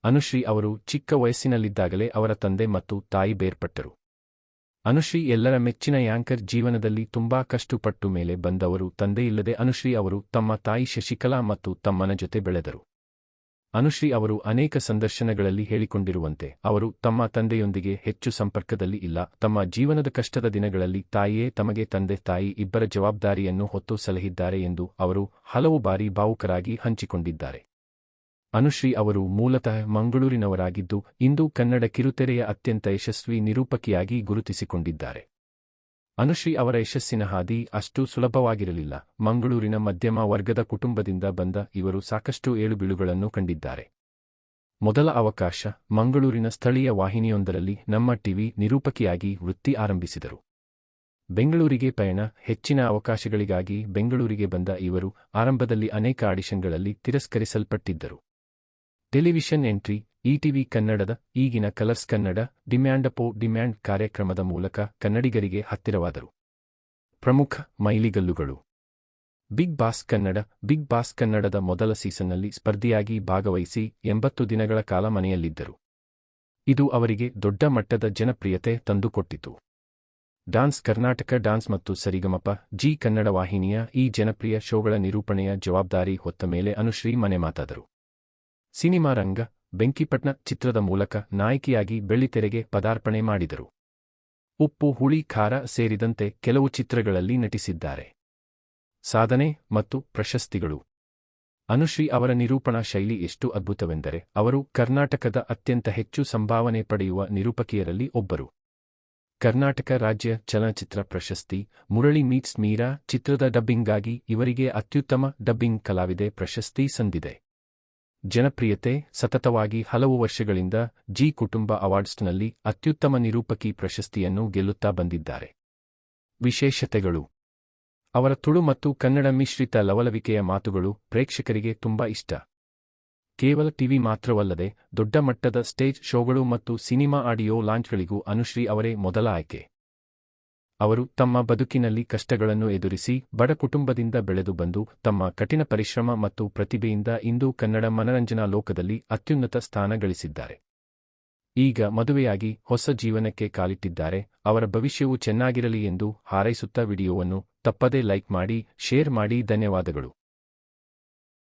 ಅನುಶ್ರೀ ಅವರು ಚಿಕ್ಕ ವಯಸ್ಸಿನಲ್ಲಿದ್ದಾಗಲೇ ಅವರ ತಂದೆ ಮತ್ತು ತಾಯಿ ಬೇರ್ಪಟ್ಟರು. ಅನುಶ್ರೀ ಎಲ್ಲರ ಮೆಚ್ಚಿನ ಯಾಂಕರ್, ಜೀವನದಲ್ಲಿ ತುಂಬಾ ಕಷ್ಟಪಟ್ಟು ಮೇಲೆ ಬಂದವರು. ತಂದೆಯಿಲ್ಲದೆ ಅನುಶ್ರೀ ಅವರು ತಮ್ಮ ತಾಯಿ ಶಶಿಕಲಾ ಮತ್ತು ತಮ್ಮನ ಜೊತೆ ಬೆಳೆದರು. ಅನುಶ್ರೀ ಅವರು ಅನೇಕ ಸಂದರ್ಶನಗಳಲ್ಲಿ ಹೇಳಿಕೊಂಡಿರುವಂತೆ ಅವರು ತಮ್ಮ ತಂದೆಯೊಂದಿಗೆ ಹೆಚ್ಚು ಸಂಪರ್ಕದಲ್ಲಿ ಇಲ್ಲ. ತಮ್ಮ ಜೀವನದ ಕಷ್ಟದ ದಿನಗಳಲ್ಲಿ ತಾಯಿಯೇ ತಮಗೆ ತಂದೆ ತಾಯಿ ಇಬ್ಬರ ಜವಾಬ್ದಾರಿಯನ್ನು ಹೊತ್ತು ಸಲಹಿದ್ದಾರೆ ಎಂದು ಅವರು ಹಲವು ಬಾರಿ ಭಾವುಕರಾಗಿ ಹಂಚಿಕೊಂಡಿದ್ದಾರೆ. ಅನುಶ್ರೀ ಅವರು ಮೂಲತಃ ಮಂಗಳೂರಿನವರಾಗಿದ್ದು ಇಂದು ಕನ್ನಡ ಕಿರುತೆರೆಯ ಅತ್ಯಂತ ಯಶಸ್ವಿ ನಿರೂಪಕಿಯಾಗಿ ಗುರುತಿಸಿಕೊಂಡಿದ್ದಾರೆ. ಅನುಶ್ರೀ ಅವರ ಯಶಸ್ಸಿನ ಹಾದಿ ಅಷ್ಟು ಸುಲಭವಾಗಿರಲಿಲ್ಲ. ಮಂಗಳೂರಿನ ಮಧ್ಯಮ ವರ್ಗದ ಕುಟುಂಬದಿಂದ ಬಂದ ಇವರು ಸಾಕಷ್ಟು ಏಳುಬೀಳುಗಳನ್ನು ಕಂಡಿದ್ದಾರೆ. ಮೊದಲ ಅವಕಾಶ ಮಂಗಳೂರಿನ ಸ್ಥಳೀಯ ವಾಹಿನಿಯೊಂದರಲ್ಲಿ ನಮ್ಮ ಟಿವಿ ನಿರೂಪಕಿಯಾಗಿ ವೃತ್ತಿ ಆರಂಭಿಸಿದರು. ಬೆಂಗಳೂರಿಗೆ ಪಯಣ. ಹೆಚ್ಚಿನ ಅವಕಾಶಗಳಿಗಾಗಿ ಬೆಂಗಳೂರಿಗೆ ಬಂದ ಇವರು ಆರಂಭದಲ್ಲಿ ಅನೇಕ ಆಡಿಷನ್ಗಳಲ್ಲಿ ತಿರಸ್ಕರಿಸಲ್ಪಟ್ಟಿದ್ದರು. ಟೆಲಿವಿಷನ್ ಎಂಟ್ರಿ ಇಟಿವಿ ಕನ್ನಡದ ಈಗಿನ ಕಲರ್ಸ್ ಕನ್ನಡ ಡಿಮ್ಯಾಂಡ್ ಕಾರ್ಯಕ್ರಮದ ಮೂಲಕ ಕನ್ನಡಿಗರಿಗೆ ಹತ್ತಿರವಾದರು. ಪ್ರಮುಖ ಮೈಲಿಗಲ್ಲುಗಳು: ಬಿಗ್ ಬಾಸ್ ಕನ್ನಡದ ಮೊದಲ ಸೀಸನ್ನಲ್ಲಿ ಸ್ಪರ್ಧಿಯಾಗಿ ಭಾಗವಹಿಸಿ 80 ದಿನಗಳ ಕಾಲ ಮನೆಯಲ್ಲಿದ್ದರು. ಇದು ಅವರಿಗೆ ದೊಡ್ಡ ಮಟ್ಟದ ಜನಪ್ರಿಯತೆ ತಂದುಕೊಟ್ಟಿತು. ಡಾನ್ಸ್ ಕರ್ನಾಟಕ ಡಾನ್ಸ್ ಮತ್ತು ಸರಿಗಮಪ ಜಿ ಕನ್ನಡ ವಾಹಿನಿಯ ಈ ಜನಪ್ರಿಯ ಶೋಗಳ ನಿರೂಪಣೆಯ ಜವಾಬ್ದಾರಿ ಹೊತ್ತ ಮೇಲೆ ಅನುಶ್ರೀ ಮನೆಮಾತಾದರು. ಸಿನಿಮಾ ರಂಗ: ಬೆಂಕಿಪಟ್ನ ಚಿತ್ರದ ಮೂಲಕ ನಾಯಕಿಯಾಗಿ ಬೆಳ್ಳಿತೆರೆಗೆ ಪದಾರ್ಪಣೆ ಮಾಡಿದರು. ಉಪ್ಪು ಹುಳಿ ಖಾರ ಸೇರಿದಂತೆ ಕೆಲವು ಚಿತ್ರಗಳಲ್ಲಿ ನಟಿಸಿದ್ದಾರೆ. ಸಾಧನೆ ಮತ್ತು ಪ್ರಶಸ್ತಿಗಳು: ಅನುಶ್ರೀ ಅವರ ನಿರೂಪಣಾ ಶೈಲಿ ಎಷ್ಟು ಅದ್ಭುತವೆಂದರೆ ಅವರು ಕರ್ನಾಟಕದ ಅತ್ಯಂತ ಹೆಚ್ಚು ಸಂಭಾವನೆ ಪಡೆಯುವ ನಿರೂಪಕಿಯರಲ್ಲಿ ಒಬ್ಬರು. ಕರ್ನಾಟಕ ರಾಜ್ಯ ಚಲನಚಿತ್ರ ಪ್ರಶಸ್ತಿ, ಮುರಳಿ ಮೀಟ್ಸ್ ಮೀರಾ ಚಿತ್ರದ ಡಬ್ಬಿಂಗ್ಗಾಗಿ ಇವರಿಗೆ ಅತ್ಯುತ್ತಮ ಡಬ್ಬಿಂಗ್ ಕಲಾವಿದೆ ಪ್ರಶಸ್ತಿ ಸಂದಿದೆ. ಜನಪ್ರಿಯತೆ: ಸತತವಾಗಿ ಹಲವು ವರ್ಷಗಳಿಂದ ಜಿ ಕುಟುಂಬ ಅವಾರ್ಡ್ಸ್ನಲ್ಲಿ ಅತ್ಯುತ್ತಮ ನಿರೂಪಕಿ ಪ್ರಶಸ್ತಿಯನ್ನು ಗೆಲ್ಲುತ್ತಾ ಬಂದಿದ್ದಾರೆ. ವಿಶೇಷತೆಗಳು: ಅವರ ತುಳು ಮತ್ತು ಕನ್ನಡ ಮಿಶ್ರಿತ ಲವಲವಿಕೆಯ ಮಾತುಗಳು ಪ್ರೇಕ್ಷಕರಿಗೆ ತುಂಬಾ ಇಷ್ಟ. ಕೇವಲ ಟಿವಿ ಮಾತ್ರವಲ್ಲದೆ ದೊಡ್ಡ ಮಟ್ಟದ ಸ್ಟೇಜ್ ಶೋಗಳು ಮತ್ತು ಸಿನಿಮಾ ಆಡಿಯೋ ಲಾಂಚ್ಗಳಿಗೂ ಅನುಶ್ರೀ ಅವರೇ ಮೊದಲ ಆಯ್ಕೆ. ಅವರು ತಮ್ಮ ಬದುಕಿನಲ್ಲಿ ಕಷ್ಟಗಳನ್ನು ಎದುರಿಸಿ ಬಡ ಕುಟುಂಬದಿಂದ ಬೆಳೆದು ಬಂದು ತಮ್ಮ ಕಠಿಣ ಪರಿಶ್ರಮ ಮತ್ತು ಪ್ರತಿಭೆಯಿಂದ ಇಂದು ಕನ್ನಡ ಮನರಂಜನಾ ಲೋಕದಲ್ಲಿ ಅತ್ಯುನ್ನತ ಸ್ಥಾನ ಗಳಿಸಿದ್ದಾರೆ. ಈಗ ಮದುವೆಯಾಗಿ ಹೊಸ ಜೀವನಕ್ಕೆ ಕಾಲಿಟ್ಟಿದ್ದಾರೆ. ಅವರ ಭವಿಷ್ಯವು ಚೆನ್ನಾಗಿರಲಿ ಎಂದು ಹಾರೈಸುತ್ತಾ ವಿಡಿಯೋವನ್ನು ತಪ್ಪದೇ ಲೈಕ್ ಮಾಡಿ, ಶೇರ್ ಮಾಡಿ. ಧನ್ಯವಾದಗಳು.